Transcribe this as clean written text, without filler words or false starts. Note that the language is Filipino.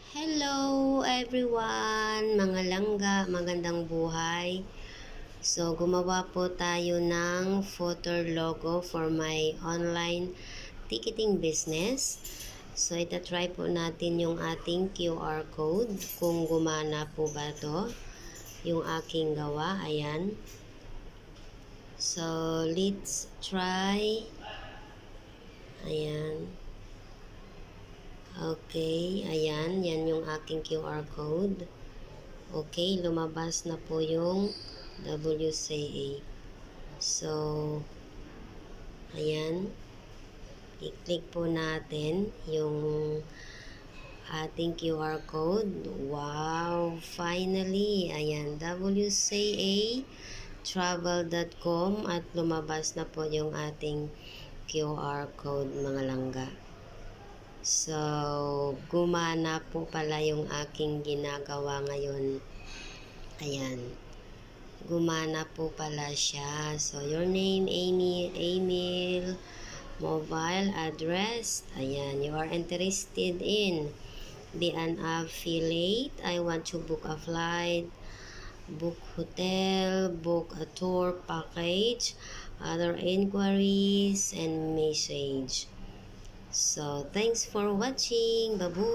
Hello everyone, mga langga, magandang buhay. So, gumawa po tayo ng footer logo for my online ticketing business. So, itatry po natin yung ating QR code kung gumana po ba to yung aking gawa. Ayan. So, let's try. Ayan. Okay, ayan, yan yung aking QR code. Okay, lumabas na po yung WCA. So, ayan, i-click po natin yung ating QR code. Wow, finally, ayan, wcatravel.com at lumabas na po yung ating QR code, mga langga. So, gumana po pala yung aking ginagawa ngayon. Ayan. Gumana po pala siya. So, your name, email, mobile address. Ayan. You are interested in be an affiliate. I want to book a flight, book hotel, book a tour package, other inquiries, and message. So, thanks for watching. Babush!